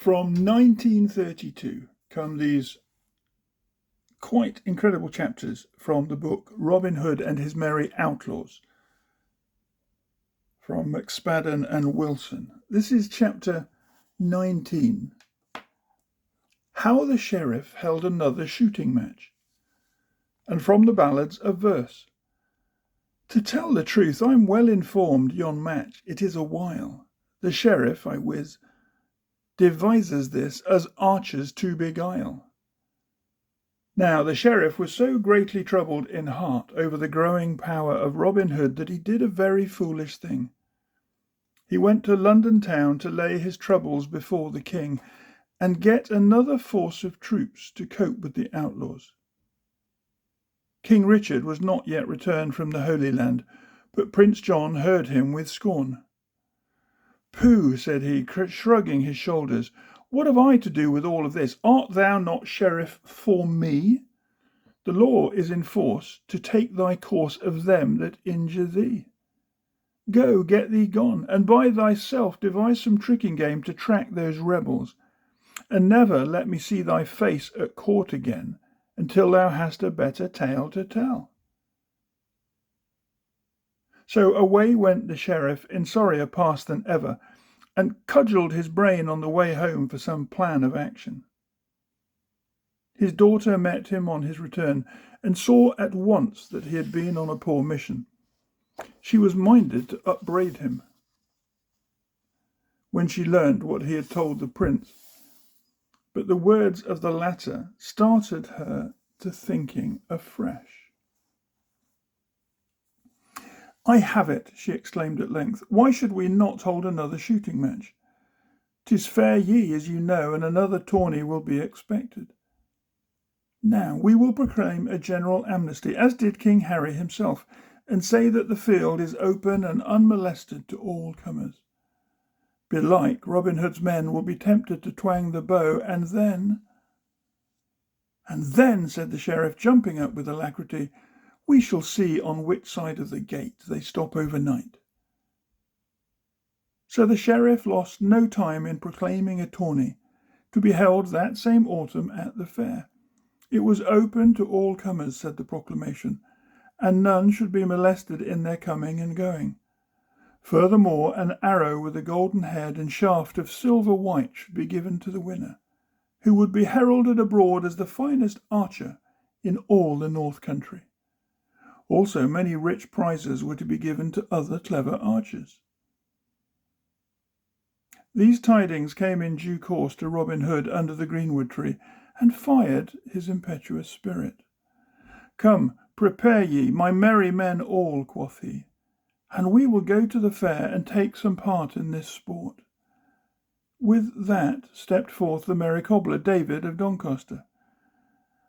From 1932 come these quite incredible chapters from the book Robin Hood and His Merry Outlaws from McSpadden and Wilson. This is chapter 19. How the Sheriff Held Another Shooting Match. And from the ballads a verse. To tell the truth, I'm well informed yon match, it is a wile. The Sheriff, I wis, devises this as archers to beguile. Now the Sheriff was so greatly troubled in heart over the growing power of Robin Hood that he did a very foolish thing. He went to London town to lay his troubles before the king and get another force of troops to cope with the outlaws. King Richard was not yet returned from the Holy Land, but Prince John heard him with scorn. "Pooh," said he, shrugging his shoulders, "what have I to do with all of this? Art thou not sheriff for me? The law is in force to take thy course of them that injure thee. Go, get thee gone, and by thyself devise some tricking game to track those rebels, and never let me see thy face at court again until thou hast a better tale to tell." So away went the sheriff in sorrier pass than ever, and cudgelled his brain on the way home for some plan of action. His daughter met him on his return, and saw at once that he had been on a poor mission. She was minded to upbraid him when she learned what he had told the prince, but the words of the latter started her to thinking afresh. "I have it," she exclaimed at length. "Why should we not hold another shooting match? 'Tis fair ye, as you know, and another tourney will be expected. Now we will proclaim a general amnesty, as did King Harry himself, and say that the field is open and unmolested to all comers. Belike Robin Hood's men will be tempted to twang the bow, and then—" "And then," said the sheriff, jumping up with alacrity, "we shall see on which side of the gate they stop overnight." So the sheriff lost no time in proclaiming a tourney, to be held that same autumn at the fair. It was open to all comers, said the proclamation, and none should be molested in their coming and going. Furthermore, an arrow with a golden head and shaft of silver white should be given to the winner, who would be heralded abroad as the finest archer in all the North Country. Also many rich prizes were to be given to other clever archers. These tidings came in due course to Robin Hood under the greenwood tree, and fired his impetuous spirit. "Come, prepare ye, my merry men all," quoth he, "and we will go to the fair and take some part in this sport." With that stepped forth the merry cobbler, David of Doncaster.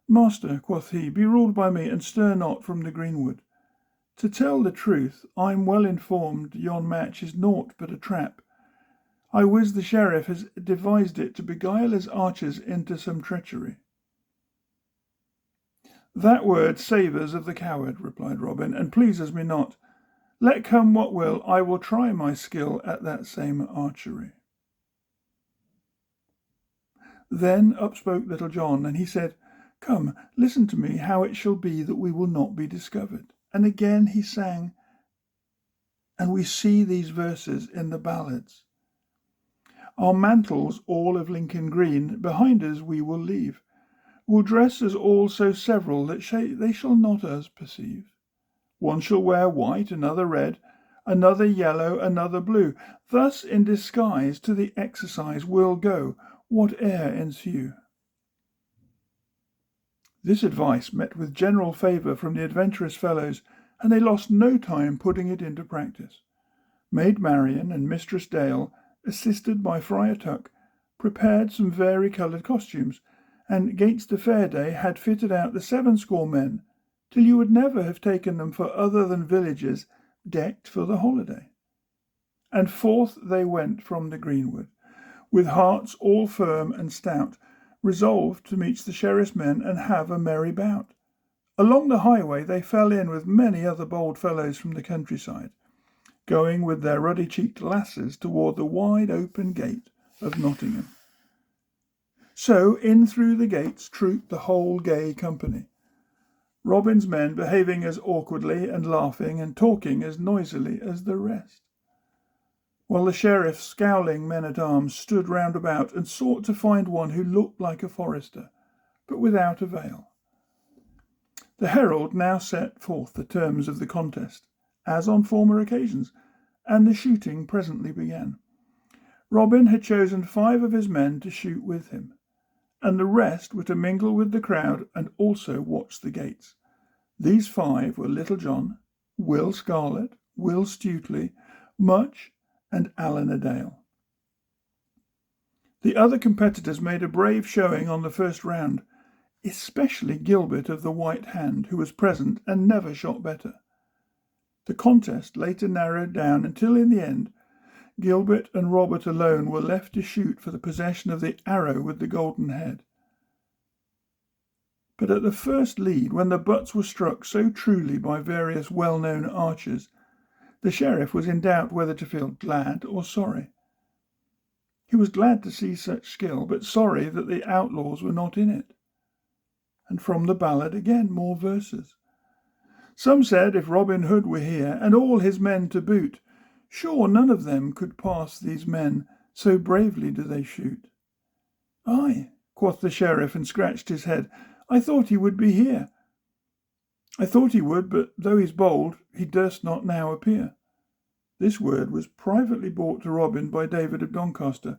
"Master," quoth he, "be ruled by me, and stir not from the greenwood. To tell the truth, I'm well informed yon match is naught but a trap. I wis the sheriff has devised it to beguile his archers into some treachery." "That word savours of the coward," replied Robin, "and pleases me not. Let come what will, I will try my skill at that same archery." Then up spoke Little John, and he said, "Come, listen to me, how it shall be that we will not be discovered." And again he sang, and we see these verses in the ballads. "Our mantles all of Lincoln green behind us we will leave. We'll dress us all so several that they shall not us perceive. One shall wear white, another red, another yellow, another blue. Thus in disguise to the exercise we'll go, whate'er ensue." This advice met with general favour from the adventurous fellows, and they lost no time putting it into practice. Maid Marian and Mistress Dale, assisted by Friar Tuck, prepared some vari-coloured costumes, and 'gainst the fair day had fitted out the 70 men, till you would never have taken them for other than villagers decked for the holiday. And forth they went from the greenwood, with hearts all firm and stout, resolved to meet the sheriff's men and have a merry bout. Along the highway they fell in with many other bold fellows from the countryside, going with their ruddy-cheeked lasses toward the wide open gate of Nottingham. So in through the gates trooped the whole gay company, Robin's men behaving as awkwardly and laughing and talking as noisily as the rest, while the sheriff's scowling men-at-arms stood round about and sought to find one who looked like a forester, but without avail. The herald now set forth the terms of the contest, as on former occasions, and the shooting presently began. Robin had chosen 5 of his men to shoot with him, and the rest were to mingle with the crowd and also watch the gates. These 5 were Little John, Will Scarlet, Will Stuteley, Much, and Allan a Dale. The other competitors made a brave showing on the first round, especially Gilbert of the White Hand, who was present and never shot better. The contest later narrowed down until in the end Gilbert and Robert alone were left to shoot for the possession of the arrow with the golden head. But at the first lead, when the butts were struck so truly by various well-known archers, the sheriff was in doubt whether to feel glad or sorry. He was glad to see such skill, but sorry that the outlaws were not in it. And from the ballad again more verses. Some said if Robin Hood were here, and all his men to boot, sure none of them could pass these men, so bravely do they shoot. Aye, quoth the sheriff, and scratched his head, I thought he would be here. I thought he would, but though he's bold, he durst not now appear. This word was privately brought to Robin by David of Doncaster,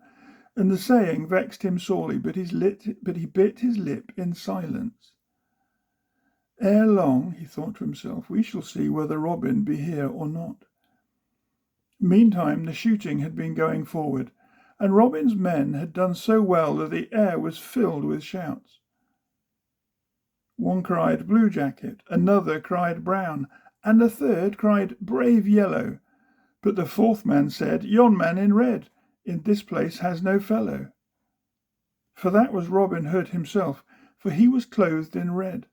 and the saying vexed him sorely, but he bit his lip in silence. Ere long, he thought to himself, we shall see whether Robin be here or not. Meantime the shooting had been going forward, and Robin's men had done so well that the air was filled with shouts. One cried Blue Jacket, another cried Brown, and a third cried Brave Yellow. But the 4th man said, Yon man in red, in this place has no fellow. For that was Robin Hood himself, for he was clothed in red.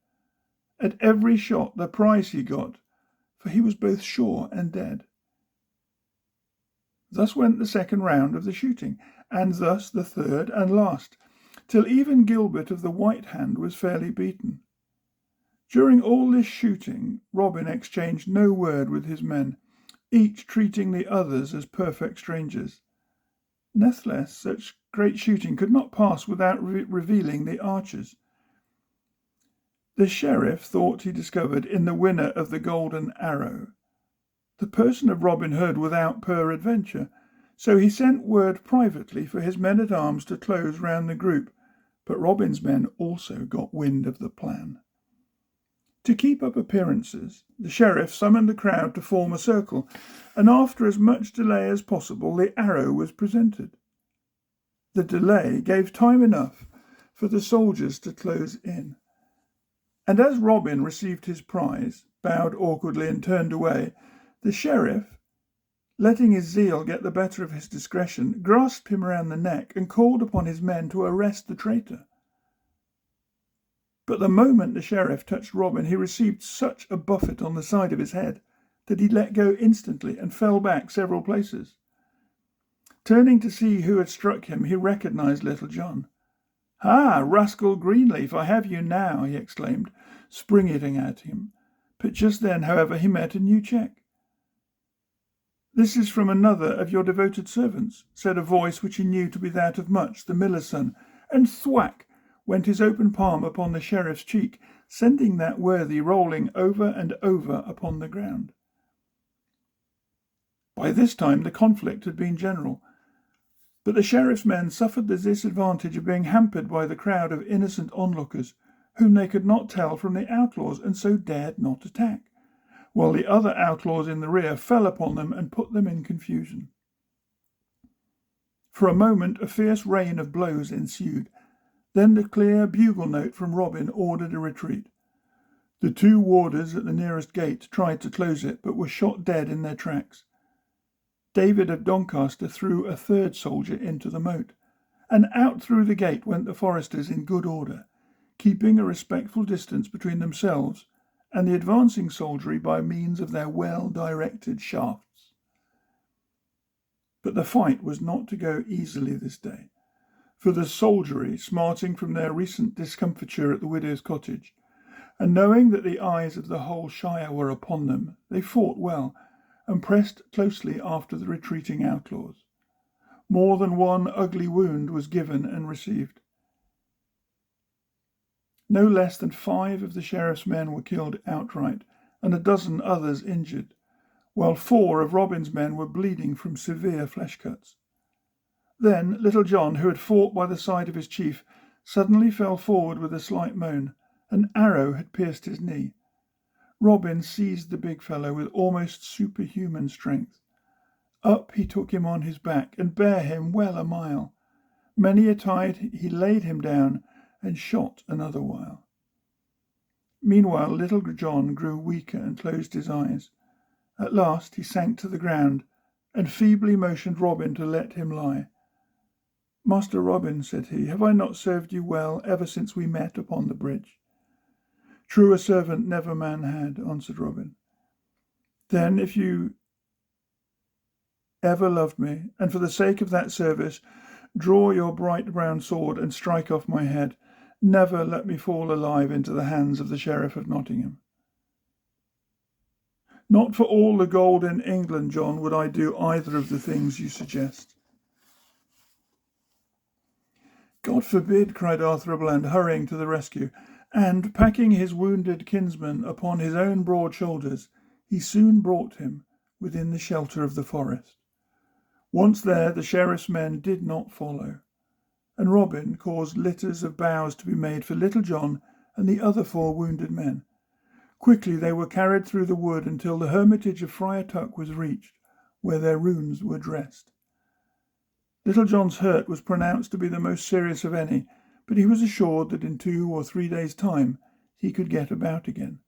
At every shot the prize he got, for he was both sure and dead. Thus went the second round of the shooting, and thus the third and last, till even Gilbert of the White Hand was fairly beaten. During all this shooting, Robin exchanged no word with his men, each treating the others as perfect strangers. Nathless, such great shooting could not pass without revealing the archers. The sheriff thought he discovered in the winner of the golden arrow the person of Robin Hood without peradventure, so he sent word privately for his men-at-arms to close round the group, but Robin's men also got wind of the plan. To keep up appearances, the sheriff summoned the crowd to form a circle, and after as much delay as possible the arrow was presented. The delay gave time enough for the soldiers to close in, and as Robin received his prize, bowed awkwardly and turned away, the sheriff, letting his zeal get the better of his discretion, grasped him round the neck and called upon his men to arrest the traitor. But the moment the sheriff touched Robin, he received such a buffet on the side of his head that he let go instantly and fell back several places. Turning to see who had struck him, he recognized Little John. "Ah, rascal Greenleaf, I have you now," he exclaimed, springing at him. But just then, however, he met a new check. "This is from another of your devoted servants," said a voice which he knew to be that of Much, the miller's son, and thwack went his open palm upon the sheriff's cheek, sending that worthy rolling over and over upon the ground. By this time the conflict had been general, but the sheriff's men suffered the disadvantage of being hampered by the crowd of innocent onlookers, whom they could not tell from the outlaws, and so dared not attack, while the other outlaws in the rear fell upon them and put them in confusion. For a moment a fierce rain of blows ensued. Then the clear bugle note from Robin ordered a retreat. The 2 warders at the nearest gate tried to close it, but were shot dead in their tracks. David of Doncaster threw a 3rd soldier into the moat, and out through the gate went the foresters in good order, keeping a respectful distance between themselves and the advancing soldiery by means of their well-directed shafts. But the fight was not to go easily this day. for the soldiery, smarting from their recent discomfiture at the widow's cottage, and knowing that the eyes of the whole shire were upon them, they fought well, and pressed closely after the retreating outlaws. More than one ugly wound was given and received. No less than 5 of the sheriff's men were killed outright, and a dozen others injured, while 4 of Robin's men were bleeding from severe flesh cuts. Then Little John, who had fought by the side of his chief, suddenly fell forward with a slight moan. An arrow had pierced his knee. Robin seized the big fellow with almost superhuman strength. Up he took him on his back, and bare him well a mile. Many a tide he laid him down, and shot another while. Meanwhile Little John grew weaker and closed his eyes. At last he sank to the ground, and feebly motioned Robin to let him lie. "Master Robin," said he, "have I not served you well ever since we met upon the bridge?" "Truer servant never man had," answered Robin. "Then if you ever loved me, and for the sake of that service, draw your bright brown sword and strike off my head. Never let me fall alive into the hands of the Sheriff of Nottingham." "Not for all the gold in England, John, would I do either of the things you suggest." "God forbid," cried Arthur à Bland, hurrying to the rescue, and, packing his wounded kinsman upon his own broad shoulders, he soon brought him within the shelter of the forest. Once there, the sheriff's men did not follow, and Robin caused litters of boughs to be made for Little John and the other 4 wounded men. Quickly they were carried through the wood until the hermitage of Friar Tuck was reached, where their wounds were dressed. Little John's hurt was pronounced to be the most serious of any, but he was assured that in 2 or 3 days' time he could get about again,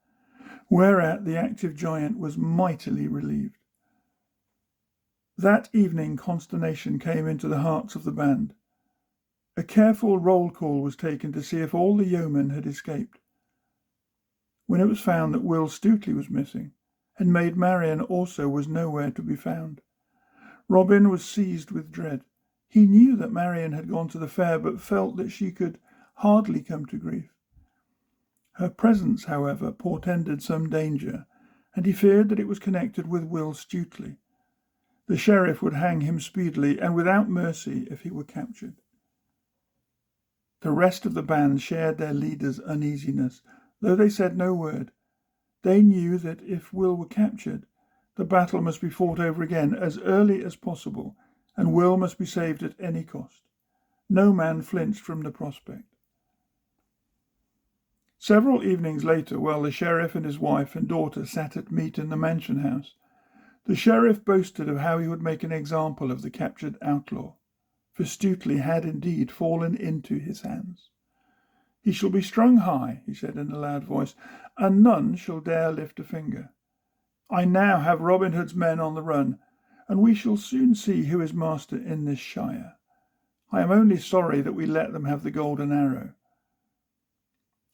whereat the active giant was mightily relieved. That evening consternation came into the hearts of the band. A careful roll call was taken to see if all the yeomen had escaped, when it was found that Will Stutely was missing, and Maid Marian also was nowhere to be found. Robin was seized with dread. He knew that Marian had gone to the fair, but felt that she could hardly come to grief. Her presence, however, portended some danger, and he feared that it was connected with Will Stutely. The sheriff would hang him speedily and without mercy if he were captured. The rest of the band shared their leader's uneasiness, though they said no word. They knew that if Will were captured, the battle must be fought over again as early as possible, and Will must be saved at any cost. No man flinched from the prospect. Several evenings later, while the sheriff and his wife and daughter sat at meat in the mansion house, the sheriff boasted of how he would make an example of the captured outlaw, for Stutely had indeed fallen into his hands. "He shall be strung high," he said in a loud voice, "and none shall dare lift a finger. I now have Robin Hood's men on the run, and we shall soon see who is master in this shire. I am only sorry that we let them have the golden arrow."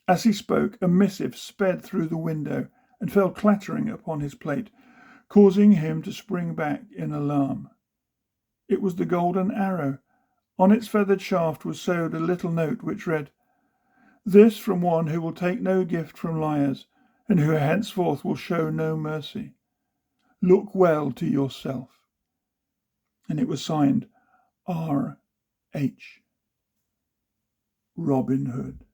As he spoke, a missive sped through the window and fell clattering upon his plate, causing him to spring back in alarm. It was the golden arrow. On its feathered shaft was sewed a little note which read, "This from one who will take no gift from liars, and who henceforth will show no mercy. Look well to yourself." And it was signed R. H. Robin Hood.